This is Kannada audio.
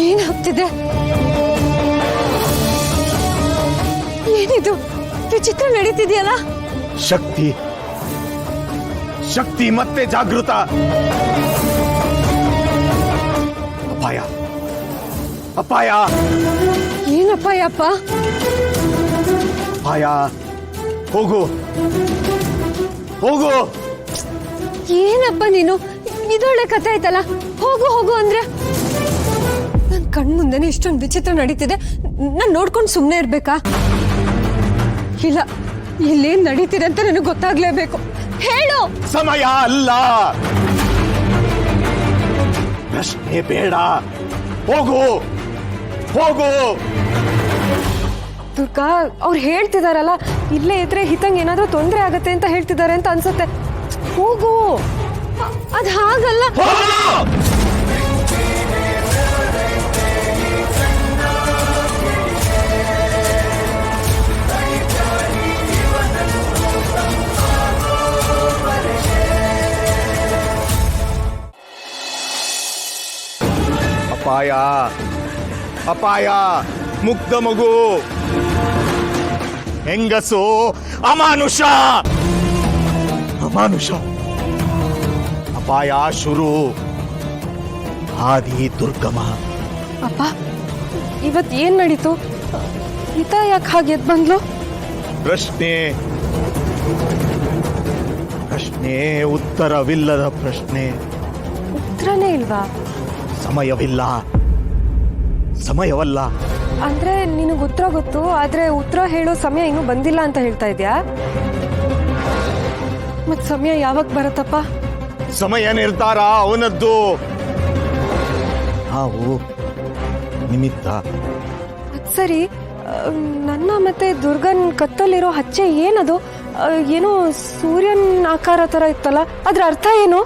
ಏನಾಗ್ತಿದೆ? ಏನಿದು ವಿಚಿತ್ರ ನಡೀತಿದೆಯಲ್ಲ? ಶಕ್ತಿ ಶಕ್ತಿ ಮತ್ತೆ ಜಾಗೃತ. ಅಪಾಯ ಅಪಾಯ ಏನಪ್ಪಾಯಪ್ಪ? ಅಪಾಯ. ಹೋಗು ಹೋಗು. ಏನಪ್ಪ ನೀನು? ಇದೊಳ್ಳೆ ಕಥೆ ಆಯ್ತಲ್ಲ. ಹೋಗು ಹೋಗು ಅಂದ್ರೆ ನನ್ ಕಣ್ ಮುಂದೆನೆ ಇಷ್ಟೊಂದು ವಿಚಿತ್ರ ನಡೀತಿದೆ, ನಾನ್ ನೋಡ್ಕೊಂಡು ಸುಮ್ನೆ ಇರ್ಬೇಕಾ? ಇಲ್ಲ, ಇಲ್ಲೇನ್ ನಡೀತಿದೆ ಅಂತ ನನಗೆ ಗೊತ್ತಾಗ್ಲೇಬೇಕು. ಹೇಳು. ಸಮಯ ಅಲ್ಲ, ಪ್ರಶ್ನೆ ಬೇಡ. ಹೋಗು ಹೋಗು. ದುರ್ಗಾ, ಅವ್ರು ಹೇಳ್ತಿದಾರಲ್ಲ, ಇಲ್ಲೇ ಇದ್ರೆ ಹಿತಂಗ್ ಏನಾದ್ರೂ ತೊಂದರೆ ಆಗತ್ತೆ ಅಂತ ಹೇಳ್ತಿದ್ದಾರೆ ಅಂತ ಅನ್ಸುತ್ತೆ. ಹೋಗು. ಅದ್ ಹಾಗಲ್ಲ. ಅಪಾಯ ಅಪಾಯ. ಮುಗ್ಧ ಮಗು, ಹೆಂಗಸು, ಅಮಾನುಷ ಅಮಾನುಷ. ಅಪಾಯ ಶುರು, ಆದಿ ದುರ್ಗಮ. ಅಪ್ಪ, ಇವತ್ ಏನ್ ನಡೀತು? ಹಿತ ಯಾಕೆ ಹಾಗೆ ಎದ್ ಬಂದ್ಲು? ಪ್ರಶ್ನೆ ಪ್ರಶ್ನೆ, ಉತ್ತರವಿಲ್ಲದ ಪ್ರಶ್ನೆ. ಉತ್ತರನೇ ಇಲ್ವಾ? ಸಮಯವಿಲ್ಲ, ಸಮಯವಲ್ಲ. ಅಂದ್ರೆ ನಿನಗೆ ಉತ್ತರ ಗೊತ್ತು, ಆದ್ರೆ ಉತ್ತರ ಹೇಳೋ ಸಮಯ ಇನ್ನೂ ಬಂದಿಲ್ಲ ಅಂತ ಹೇಳ್ತಾ ಇದ್ಯಾ? ಮತ್ ಸಮಯ ಯಾವಾಗ ಬರತ್ತಪ್ಪ? ಸಮಯ ನಿರ್ಧಾರ ಅವನದ್ದು, ನಾವು ನಿಮಿತ್ತ. ಅದ್ ಸರಿ, ನನ್ನ ಮತ್ತೆ ದುರ್ಗನ್ ಕತ್ತಲ್ಲಿರೋ ಹಚ್ಚೆ ಏನದು? ಏನೋ ಸೂರ್ಯನ್ ಆಕಾರ ತರ ಇತ್ತಲ್ಲ, ಅದ್ರ ಅರ್ಥ ಏನು?